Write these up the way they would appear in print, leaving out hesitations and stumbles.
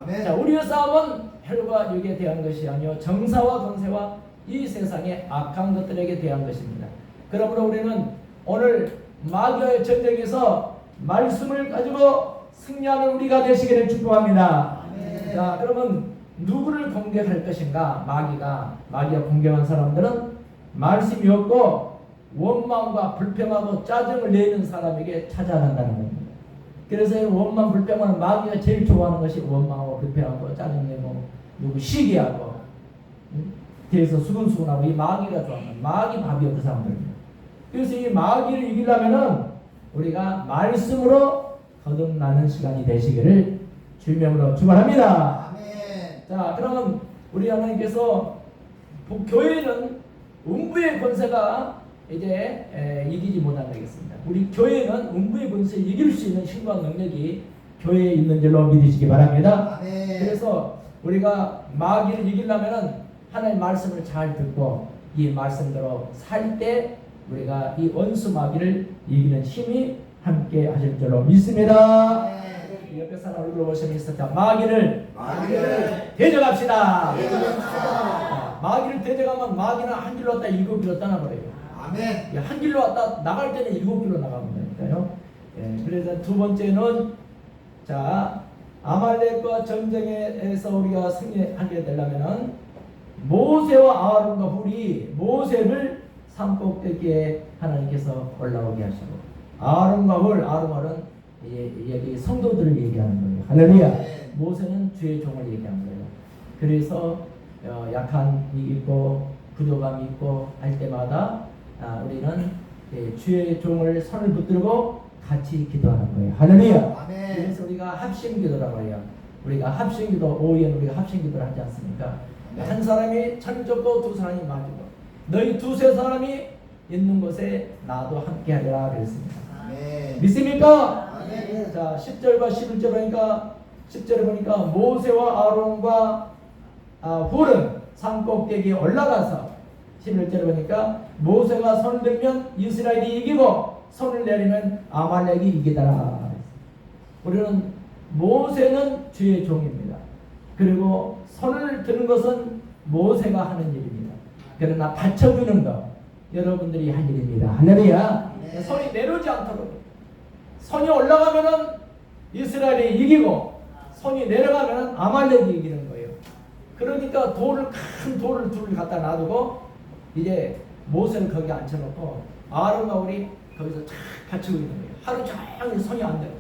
자, 우리의 싸움은 혈과 육에 대한 것이 아니요 정사와 권세와 이 세상의 악한 것들에게 대한 것입니다. 그러므로 우리는 오늘 마귀와의 전쟁에서 말씀을 가지고 승리하는 우리가 되시기를 축복합니다. 자, 그러면 누구를 공격할 것인가? 마귀가 공격한 사람들은 말씀이 없고 원망과 불평하고 짜증을 내는 사람에게 찾아간다는 겁니다. 그래서 원망 불평하는 마귀가 제일 좋아하는 것이 원망하고 불평하고 짜증내고 누구 시기하고 뒤에서 수근수근하고 이 마귀가 좋아하는 마귀 밥이 없는 사람들입니다. 그래서 이 마귀를 이기려면은 우리가 말씀으로 거듭나는 시간이 되시기를 주님으로 축원합니다. 자, 그러면 우리 하나님께서 교회는 음부의 권세가 이제 이기지 못한다겠습니다. 우리 교회는 음부의 권세를 이길 수 있는 힘과 능력이 교회에 있는 줄로 믿으시기 바랍니다. 그래서 우리가 마귀를 이기려면은 하나님의 말씀을 잘 듣고 이 말씀대로 살 때 우리가 이 원수 마귀를 이기는 힘이 함께 하실 줄로 믿습니다. 옆에 사람 얼굴 보시면서 마귀를 대적합시다. 마귀를 대적하면 마귀는 한 길로 왔다 일곱 길로 떠나버려요. 아멘. 한 길로 왔다 나갈 때는 일곱 길로 나가면 되니까요. 그래서 두 번째는 자 아말렉과 전쟁에서 우리가 승리하게 되려면은 모세와 아론과 훌이 모세를 산꼭대기에 하나님께서 올라오게 하시고 아론과 훌은 여기 성도들을 얘기하는 거예요. 할렐루야. 모세는 주의 종을 얘기한 거예요. 그래서 약함이 있고 부족함이 있고 할 때마다 우리는 주의 종을 손을 붙들고 같이 기도하는 거예요. 할렐루야. 그래서 우리가 합심기도라고 해요. 우리가 합심기도 오후에 우리가 합심기도를 하지 않습니까? 한 사람이 천적고 두 사람이 맞고 너희 두세 사람이 있는 곳에 나도 함께하리라 그랬습니다. 믿습니까? 자 10절과 11절 보니까 10절에 보니까 모세와 아론과 훌은 산꼭대기에 올라가서 11절에 보니까 모세가 손을 들면 이스라엘이 이기고 손을 내리면 아말렉이 이기더라. 우리는 모세는 주의 종입니다. 그리고 손을 드는 것은 모세가 하는 일입니다. 그러나 받쳐주는 것 여러분들이 할 일입니다. 할렐루야. 손이 내려오지 않도록 손이 올라가면은 이스라엘이 이기고 손이 내려가면은 아말렉이 이기는 거예요. 그러니까 큰 돌을 둘 갖다 놔두고 이제 모세를 거기 앉혀놓고 아론과 훌이 거기서 쫙 받치고 있는 거예요. 하루 종일 손이 안 돼요.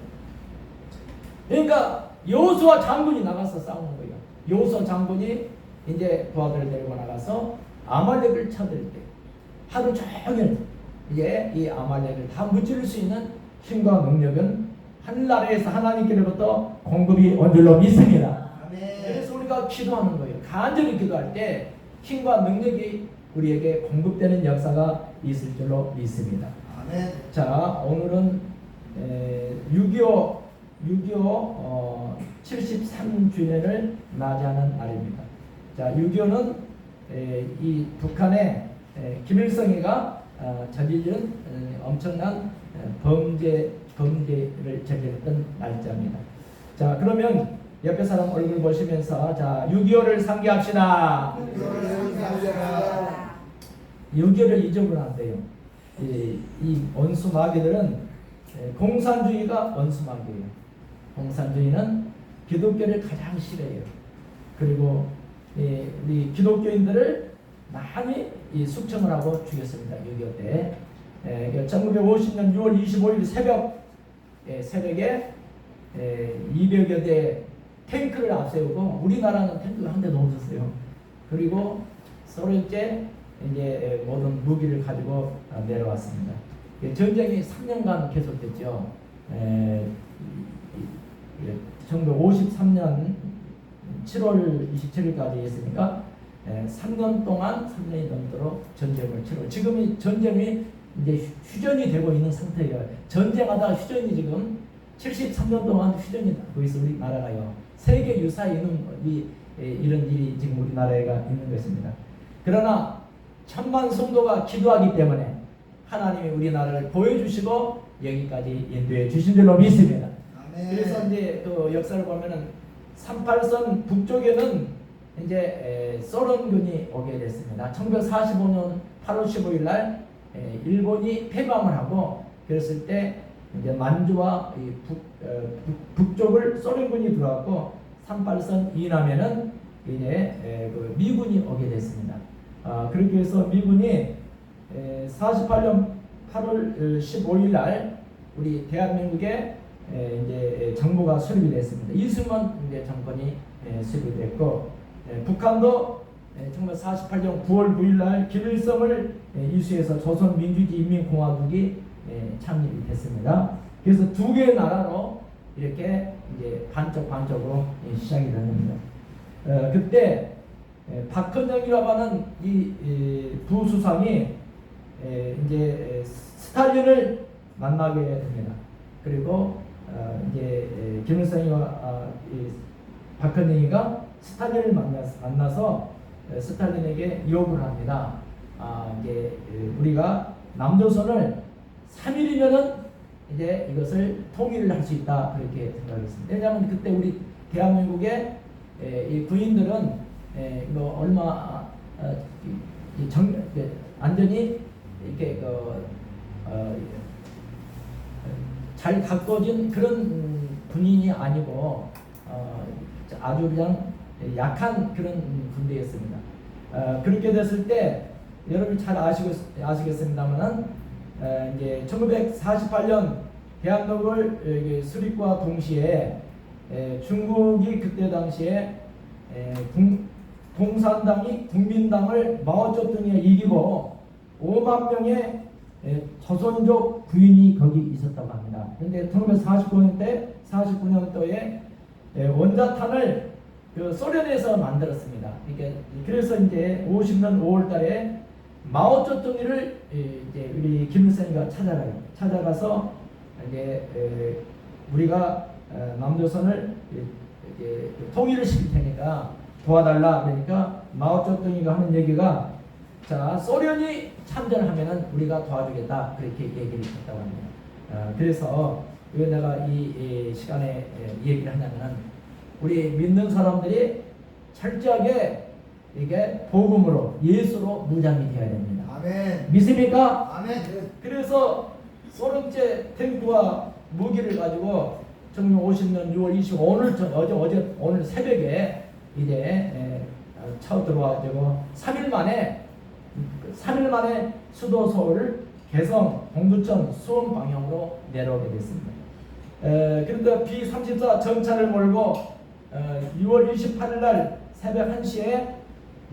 그러니까 여호수아 장군이 나가서 싸우는 거예요. 여호수아 장군이 이제 부하들을 데리고 나가서 아말렉을 쳐들 때 하루 종일 이제 이 아말렉을 다 무찌를 수 있는 힘과 능력은 하늘나라에서 하나님께로부터 공급이 온 줄로 믿습니다. 그래서 우리가 기도하는 거예요. 간절히 기도할 때 힘과 능력이 우리에게 공급되는 역사가 있을 줄로 믿습니다. 자, 오늘은 6.25 73주년을 맞이하는 날입니다. 자, 6.25는 이 북한의 김일성이가 저지른 엄청난 범죄를 저질렀던 날짜입니다. 자, 그러면 옆에 사람 얼굴 보시면서 자 6.25를 상기합시다. 6.25를 잊어버리면 안 돼요. 이 원수 마귀들은 공산주의가 원수 마귀예요. 공산주의는 기독교를 가장 싫어해요. 그리고 우리 기독교인들을 많이 숙청을 하고 죽였습니다. 6.25 때. 1950년 6월 25일 새벽에 200여 대 탱크를 앞세우고 우리나라는 탱크가 한 대도 없었어요. 그리고 서로 이제 모든 무기를 가지고 내려왔습니다. 전쟁이 3년간 계속됐죠. 1953년 7월 27일까지 했으니까 3년 동안 3년이 넘도록 전쟁을 치르고 지금 전쟁이 이제 휴전이 되고 있는 상태예요. 전쟁하다 휴전이 지금 73년 동안 휴전이 되고 있어 우리나라가요. 세계 유사에 있는 이런 일이 지금 우리나라에 있는 것입니다. 그러나 천만 성도가 기도하기 때문에 하나님이 우리나라를 보여주시고 여기까지 인도해 주신 줄로 믿습니다. 그래서 이제 그 역사를 보면은 38선 북쪽에는 이제 소련군이 오게 됐습니다. 1945년 8월 15일 날 일본이 패망을 하고 그랬을 때 이제 만주와 북쪽을 소련군이 들어왔고 38선 이남에는 이제 그 미군이 오게 됐습니다. 그렇게 해서 미군이 48년 8월 15일 날 우리 대한민국에 이제 정부가 수립이 됐습니다. 이승만 이제 정권이 수립이 됐고 북한도 1948년 9월 9일 날 김일성을 이수해서 조선민주주의인민공화국이 창립이 됐습니다. 그래서 두 개의 나라로 이렇게 이제 반쪽으로 시작이 됩니다. 그때 박헌영이라고 하는 이 부수상이 이제 스탈린을 만나게 됩니다. 그리고 이제 김일성이와 박헌영이가 스탈린을 만나서 스탈린에게 요구를 합니다. 이제 우리가 남조선을 3일이면은 이제 이것을 통일을 할 수 있다 그렇게 생각했습니다. 왜냐하면 그때 우리 대한민국의 이 군인들은 뭐 얼마 완전히 이렇게 잘 가꿔진 그런 군인이 아니고 아주 그냥 약한 그런 군대였습니다. 그렇게 됐을 때 여러분 잘 아시겠습니다만은 이제 1948년 대한민국을 수립과 동시에 중국이 그때 당시에 공산당이 국민당을 마오쩌둥에 이기고 5만 명의 조선족 부인이 거기 있었다고 합니다. 그런데 1949년도에 원자탄을 그 소련에서 만들었습니다. 그래서 이제 50년 5월달에 마오쩌둥이를 이제 우리 김일성이가 찾아가서 이제 우리가 남조선을 이제 통일을 시킬 테니까 도와달라 그러니까 마오쩌둥이가 하는 얘기가 자 소련이 참전하면은 우리가 도와주겠다 그렇게 얘기를 했다고 합니다. 그래서 왜 내가 이 시간에 얘기를 하냐면은 우리 믿는 사람들이 철저하게 이게 복음으로 예수로 무장이 되어야 됩니다. 아멘. 믿습니까? 아멘. 그래서 소련제 탱크와 무기를 가지고 1950년 6월 25일 오늘 새벽에 이제 쳐들어와가지고 3일 만에 수도 서울 개성, 동두천, 수원 방향으로 내려오게 됐습니다. 그런데 B-34 전차를 몰고 6월 28일 날 새벽 1시에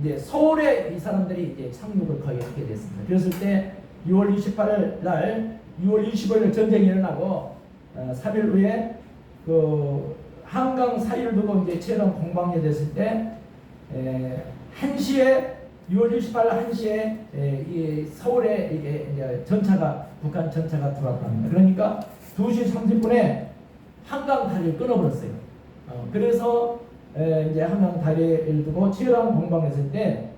이제 서울에 이 사람들이 이제 상륙을 거의 하게 됐습니다. 그랬을 때 6월 28일 날 6월 25일 전쟁이 일어나고 3일 후에 그 한강 사이를 두고 이제 치열한 공방이 됐을 때 1시에 6월 28일 1시에 이 서울에 이게 이제 북한 전차가 들어왔답니다. 그러니까 2시 30분에 한강 다리를 끊어버렸어요. 그래서 이제 한강 다리를 두고 치열한 공방했을 때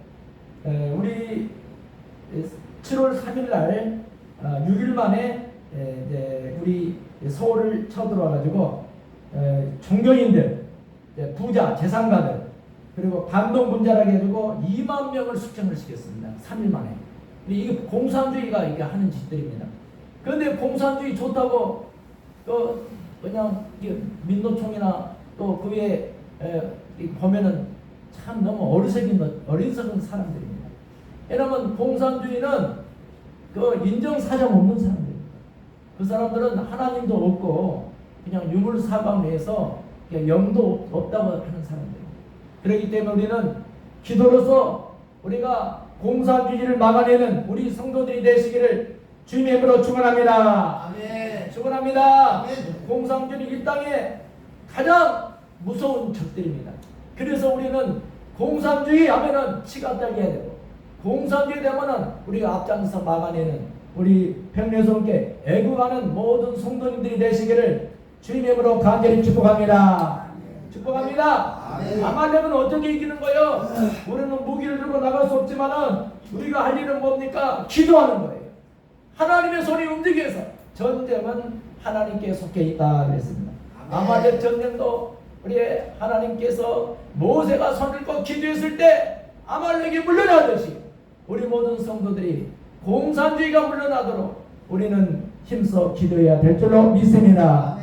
우리 7월 3일 날 6일 만에 이제 우리 서울을 쳐들어와가지고 종교인들, 부자, 재산가들 그리고 반동 분자라게 해주고 2만 명을 숙청을 시켰습니다. 3일 만에. 이게 공산주의가 이게 하는 짓들입니다. 그런데 공산주의 좋다고 또 그냥 민노총이나 또 그 외에 보면은 참 너무 어리석은 사람들입니다. 왜냐하면 공산주의는 그 인정사정 없는 사람들입니다. 그 사람들은 하나님도 없고 그냥 유물사방에서 영도 없다고 하는 사람들입니다. 그렇기 때문에 우리는 기도로서 우리가 공산주의를 막아내는 우리 성도들이 되시기를 주님의 이름으로 축원합니다. 아멘. 축원합니다. 아멘. 공산주의 이 땅에 가장 무서운 적들입니다. 그래서 우리는 공산주의 하면은 치가 떨려야 되고 공산주의 되면은 우리가 앞장서 막아내는 우리 백내성께 애국하는 모든 성도님들이 되시기를 주님의 이름으로 간절히 축복합니다. 축복합니다. 아말렉은 어떻게 이기는 거예요? 우리는 무기를 들고 나갈 수 없지만은 우리가 할 일은 뭡니까? 기도하는 거예요. 하나님의 손이 움직여서 전쟁은 하나님께 속해 있다 그랬습니다. 아말렉 전쟁도 우리 하나님께서 모세가 손을 꼭 기도했을 때 아말렉이 물러나듯이 우리 모든 성도들이 공산주의가 물러나도록 우리는 힘써 기도해야 될 줄로 믿습니다.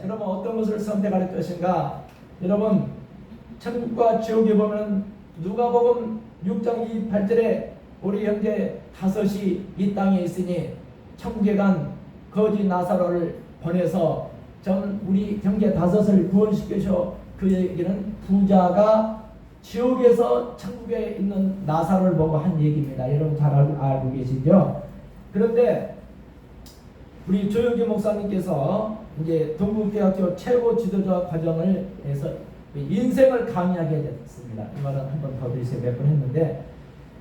그러면 어떤 것을 선택할 것인가? 여러분, 천국과 지옥에 보면 누가복음 6장 28절에 우리 형제 다섯이 이 땅에 있으니 천국에 간 거지 나사로를 보내서 우리 형제 다섯을 구원시켜서 그에게는 부자가 지옥에서 천국에 있는 나사로를 보고 한 얘기입니다. 여러분 잘 알고 계시죠? 그런데 우리 조영기 목사님께서 이제 동국대학교 최고 지도자 과정을 해서 인생을 강의하게 됐습니다. 이 말은 한 번 더 드리세요. 몇 번 했는데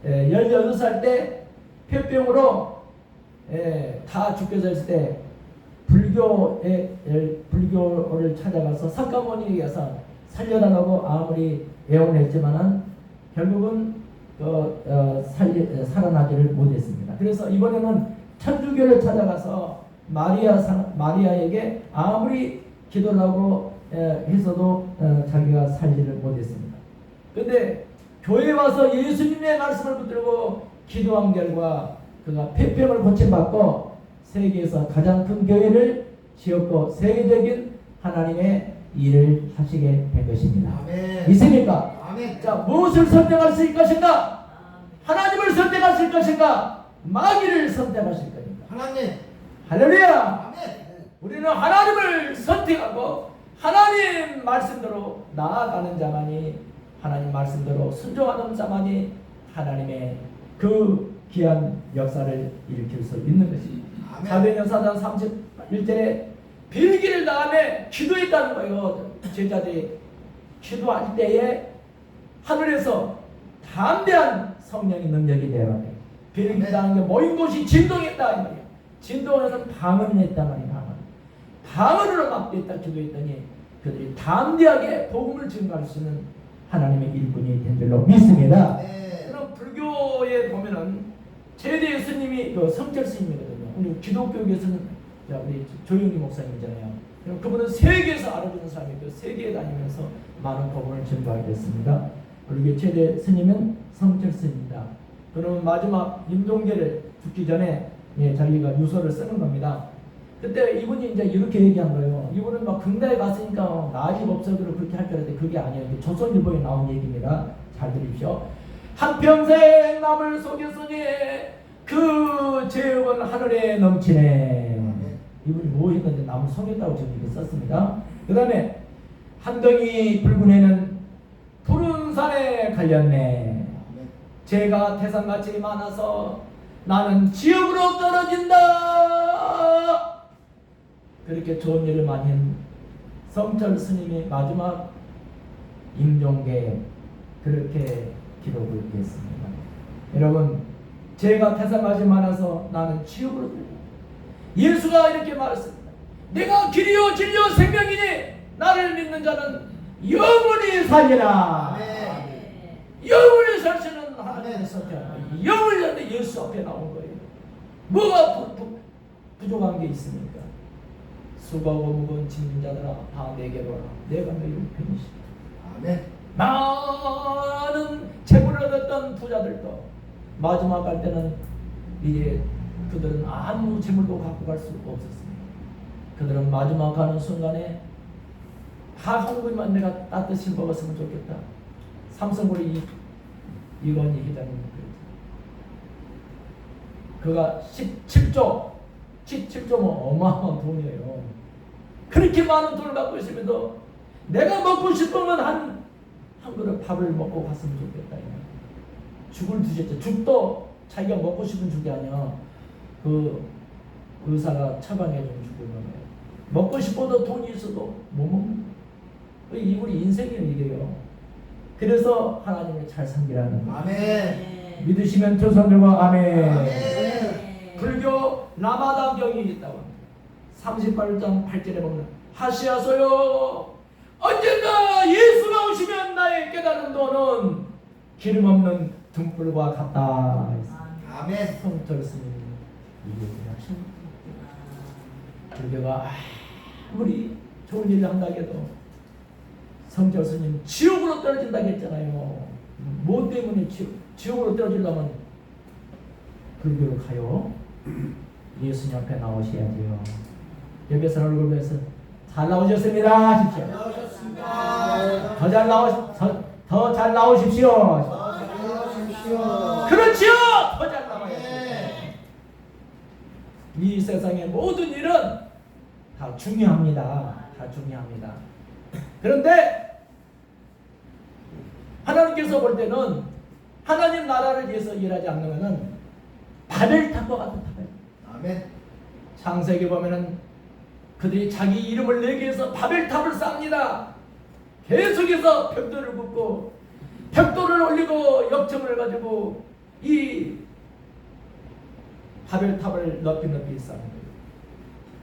18살 때 폐병으로 다 죽게 있을 때 불교를 찾아가서 석가모니에게서 살려달라고 아무리 애원했지만은 결국은 살아나지를 못했습니다. 그래서 이번에는 천주교를 찾아가서 마리아에게 아무리 기도를 하고 해서도 자기가 살지를 못했습니다. 그런데 교회에 와서 예수님의 말씀을 붙들고 기도한 결과 그가 폐병을 고침받고 세계에서 가장 큰 교회를 지었고 세계적인 하나님의 일을 하시게 된 것입니다. 아멘. 믿습니까? 아멘. 자, 무엇을 선택하실 것인가? 하나님을 선택하실 것인가? 마귀를 선택하실 것인가? 하나님. 할렐루야! 아멘. 우리는 하나님을 선택하고 하나님 말씀대로 나아가는 자만이, 하나님 말씀대로 순종하는 자만이 하나님의 그 귀한 역사를 일으킬 수 있는 것입니다. 사도행전 4장 31절에 빌기를 다음에 기도했다는 거예요. 제자들이 기도할 때에 하늘에서 담대한 성령의 능력이 내려와요. 빌기라는 게 모인 곳이 진동했다 이 말이에요. 진동에서 방언을 했단 말이에요. 방언으로 막됐다 기도했더니 그들이 담대하게 복음을 증거할 수 있는 하나님의 일꾼이 된 줄로 믿습니다. 그럼 불교에 보면은 제대 스님이 성철 스님이거든요. 우리 기독교에서는 우리 조영기 목사님이잖아요. 그럼 그분은 세계에서 알아주는 사람이고 세계에 다니면서 많은 복음을 증거하게 됐습니다. 그리고 최대 스님은 성철 스님입니다. 그러면 마지막 임종계를 죽기 전에 자기가 유서를 쓰는 겁니다. 그때 이분이 이제 이렇게 얘기한 거예요. 이분은 막 근대에 갔으니까 나집 없어도 그렇게 할 줄 알았는데 그게 아니에요. 조선일보에 나온 얘기입니다. 잘 들으십시오. 한평생 남을 속였으니 그 죄업은 하늘에 넘치네. 이분이 뭐 했는데 남을 속였다고 지금 이렇게 썼습니다. 그 다음에 한덩이 붉은 애는 푸른 산에 갈렸네. 죄가 태산같이 많아서 나는 지옥으로 떨어진다. 그렇게 좋은 일을 많이 한 성철 스님이 마지막 임종계에 그렇게 기록을 했습니다. 여러분, 죄가 태산같이 많아서 나는 지옥으로 들고, 예수가 이렇게 말했습니다. 내가 길이요 진리요 생명이니 나를 믿는 자는 영원히 살리라. 영원히 살 수는 하나님의 선택. 영원히 살때 예수 앞에 나온 거예요. 뭐가 부족한 게 있습니까? 수고하고 무거운 짐진 자들아 다 내게로 와라. 내가 너희를 편히시다. 아멘. 많은 재물을 얻었던 부자들도 마지막 갈 때는 이제 그들은 아무 재물도 갖고 갈 수 없었습니다. 그들은 마지막 가는 순간에 한 그릇만 내가 따뜻이 먹었으면 좋겠다. 삼성구리 이건희 회장님 그가 17조면 어마어마한 돈이에요. 그렇게 많은 돈을 갖고 있으면도 내가 먹고 싶으면 한 그릇 밥을 먹고 갔으면 좋겠다. 죽을 드셨죠. 죽도 자기가 먹고 싶은 죽이 아니야. 그 의사가 처방해 준 죽을 거예요. 먹고 싶어도 돈이 있어도 못 먹는 거예요. 이분이 인생이 이래요. 그래서 하나님을 잘 섬기라는 거예요. 아멘. 믿으시면 조선들과 아멘. 아멘. 불교 라마다경이 있다고 합니다. 38장 8절에 보면 하시하소요 언젠가 예수가 오시면 나의 깨달은 도는 기름 없는 등불과 같다. 아멘. 성철 스님이 이게 하십니다. 불교가 아무리 좋은 일을 한다 해도 성철 스님 지옥으로 떨어진다고 했잖아요. 뭐 때문에 지옥으로 떨어지려면 불교로 가요? 예수님 앞에 나오셔야지요. 옆에서 얼굴 보면서 잘 나오셨습니다 하십시오. 나오셨습니다. 더 잘 나오십시오. 나오십시오. 그렇지요. 더 잘 나와야 돼요. 네. 이 세상의 모든 일은 다 중요합니다. 다 중요합니다. 그런데 하나님께서 볼 때는 하나님 나라를 위해서 일하지 않으면은 바벨탑과 같은 탑이에요. 아멘. 창세기 보면은 그들이 자기 이름을 내기 위해서 바벨탑을 쌓습니다. 계속해서 벽돌을 굽고 벽돌을 올리고 역청을 가지고 이 바벨탑을 높이 쌓는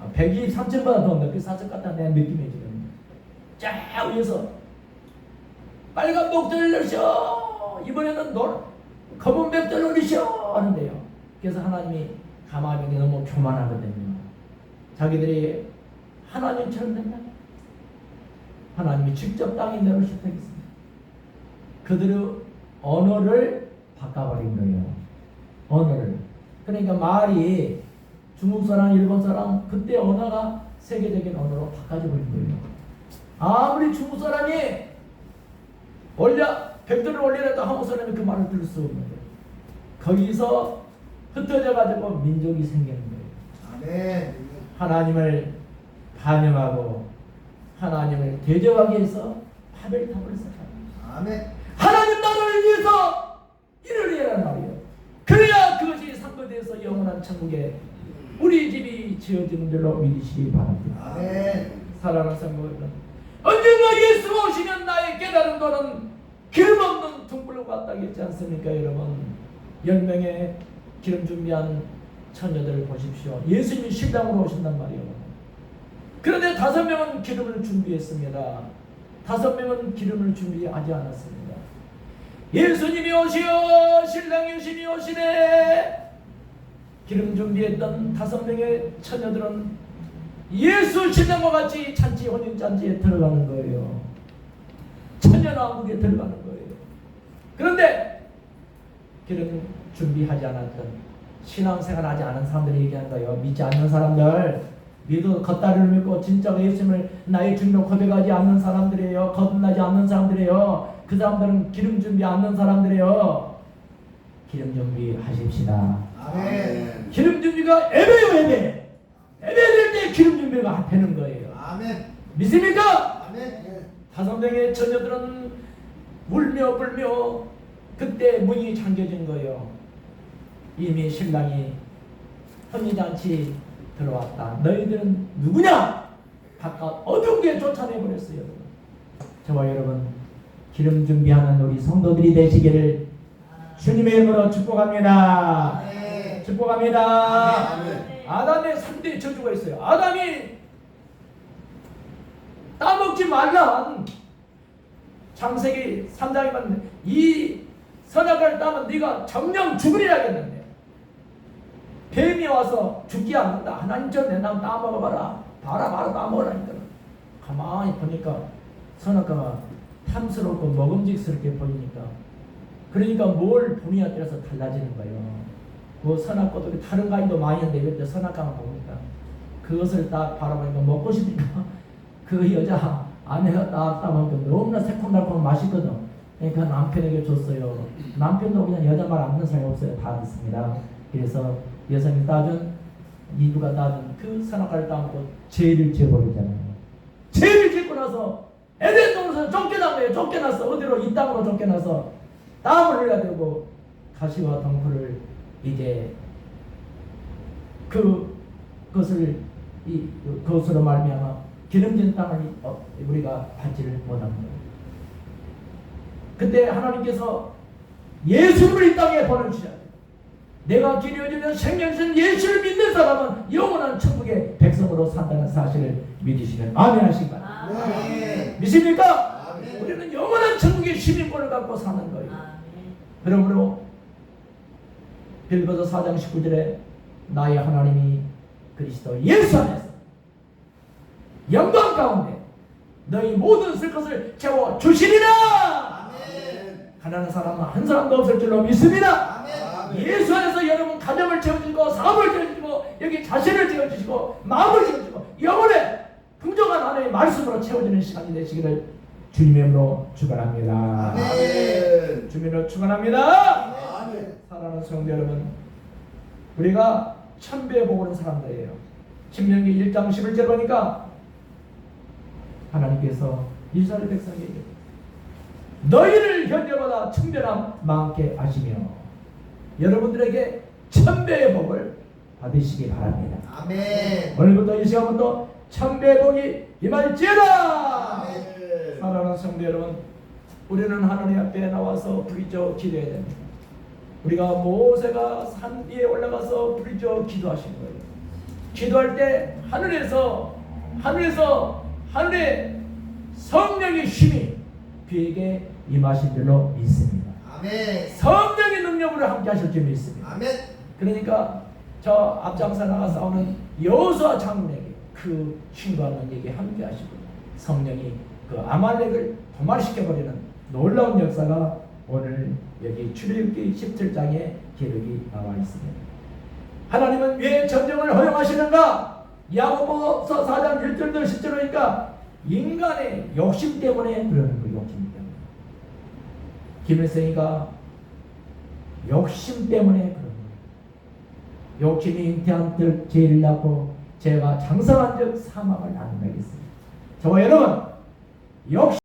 거예요. 123층보다 더 높이 쌓을 것 같다는 내 느낌이 지금. 쫙 위에서 빨간 벽돌 올리셔, 이번에는 검은 벽돌 올리셔 하는데요. 그래서 하나님이 가만히 너무 교만하거든요. 자기들이 하나님처럼 된다. 하나님이 직접 땅에 내려오셨다겠습니다. 그들의 언어를 바꿔버린 거예요. 언어를. 그러니까 말이 중국 사람, 일본 사람, 그때 언어가 세계적인 언어로 바꿔져 버린 거예요. 아무리 중국 사람이 벽돌을 올리라도 한국 사람이 그 말을 들을 수 없는 거예요. 거기서 흩어져 가지고 민족이 생기는 거예요. 아멘. 하나님을 반영하고 하나님을 대적하기 위해서 바벨탑을 쌓아. 아멘. 하나님 나라를 위해서 일을 해란 말이에요. 그래야 그것이 상급돼서 영원한 천국에 우리 집이 지어지는 줄로 믿으시기 바랍니다. 아멘. 사랑하는 성도 여러분, 언젠가 예수가 오시면 나의 깨달은 도는 기름 없는 등불과 같다고 했지 않습니까? 여러분, 10명의 기름 준비한 처녀들을 보십시오. 예수님이 신랑으로 오신단 말이에요. 그런데 5명은 기름을 준비했습니다. 5명은 기름을 준비하지 않았습니다. 예수님이 오시어 신랑이 오시니 오시네. 기름 준비했던 5명의 처녀들은 예수 신랑과 같이 잔치 혼인잔치에 들어가는 거예요. 천년왕국에 들어가는 거예요. 그런데 기름 준비하지 않았던 신앙생활 하지 않은 사람들이 얘기하는 거예요. 믿지 않는 사람들, 겉다리를 믿고 진짜 예수님을 나의 주님으로 고백하지 않는 사람들이에요. 거듭나지 않는 사람들이에요. 그 사람들은 기름 준비 않는 사람들이에요. 기름 준비하십시다. 아멘. 기름 준비가 애매해요. 애매할 때 기름 준비가 되는 거예요. 아멘. 믿습니까? 아멘. 5명의 처녀들은 울며 불며 그때 문이 잠겨진 거예요. 이미 신랑이 혼인잔치 들어왔다. 너희들은 누구냐? 바깥 어두운 게 쫓아내버렸어요. 저와 여러분, 기름 준비하는 우리 성도들이 되시기를 주님의 이름으로 축복합니다. 아멘. 축복합니다. 아멘. 아담의 3대 저주가 있어요. 아담이 따먹지 말란 창세기 3장에 봤는데 이 선악과를 따면 네가 정령 죽으리라 했는데 뱀이 와서 죽지 않는다. 하나님처럼 내 남 따먹어봐라. 바로 따먹으라니까. 가만히 보니까 선악과가 탐스럽고 먹음직스럽게 보이니까 그러니까 뭘 보느냐에 따라서 달라지는 거예요. 그 선악과도 다른 과일도 많이 있는데 왜 선악과만 보니까 그것을 딱 바라보니까 먹고 싶으니까 그 여자 아내가 딱 따먹으니까 너무나 새콤달콤 맛있거든. 그러니까 남편에게 줬어요. 남편도 그냥 여자 말 안 듣는 사람이 없어요. 다 듣습니다. 그래서 여성이 따준 이브가 따준 그 선악과를 따먹고 죄를 지어버리잖아요. 죄를 짓고 나서 에덴 동산에서 쫓겨난 거예요. 쫓겨나서 어디로? 이 땅으로 쫓겨나서 땀을 흘려야 되고 가시와 덩굴을 이제 그것을 그것으로 말미암아 기름진 땅을 우리가 받지를 못한 거예요. 그때 하나님께서 예수를 이 땅에 보내주셔야 돼요. 내가 길이어지는 생명신 예수를 믿는 사람은 영원한 천국의 백성으로 산다는 사실을 믿으시면 아멘 하시기 바랍니다. 아멘. 믿습니까? 아멘. 우리는 영원한 천국의 시민권을 갖고 사는 거예요. 그러므로 빌보서 4장 19절에 나의 하나님이 그리스도 예수 안에서 영광 가운데 너희 모든 쓸 것을 채워 주시리라. 아멘. 가난한 사람은 한 사람도 없을 줄로 믿습니다. 아멘. 예수 안에서 여러분 가정을 채워주시고 사업을 채워주시고 여기 자신을 채워주시고 마음을 채워주시고 영혼의 풍족한 하나님의 말씀으로 채워지는 시간이 되시기를 주님의 이름으로 축원합니다. 아멘. 주님으로 축원합니다. 아멘. 사랑하는 성도 여러분, 우리가 천배에 보고는 사람들이에요. 신명기 1장 11절 보니까 하나님께서 이스라엘 백성에게 너희를 현재보다 천배나 많게 하시며 여러분들에게 천배의 복을 받으시기 바랍니다. 아멘. 오늘부터 이 시간부터 천배의 복이 임할지어다. 아멘. 사랑하는 성도 여러분, 우리는 하나님 앞에 나와서 부르짖어 기도해야 됩니다. 우리가 모세가 산 위에 올라가서 부르짖어 기도하신 거예요. 기도할 때 하늘의 성령의 힘이 그에게 임하신 줄로 믿습니다. 아멘. 성령의 능력으로 함께 하실 줄 믿습니다. 아멘. 그러니까 저 앞장서 나가 싸우는 여호수아 장군에게 그 힘과 능력이 함께 하시고 성령이 그 아말렉을 도말시켜버리는 놀라운 역사가 오늘 여기 출애굽기 17장에 기록이 나와 있습니다. 하나님은 왜 전쟁을 허용하시는가? 야고보서 4장 1절도 10절이니까 인간의 욕심 때문에 그러는 거예요. 욕심 때문에. 김일성이가 욕심 때문에 그러는 거예요. 욕심이 잉태한 뜰 죄를 낳고 죄가 장성한 즉 사망을 낳는다 했습니다. 저와 여러분, 욕심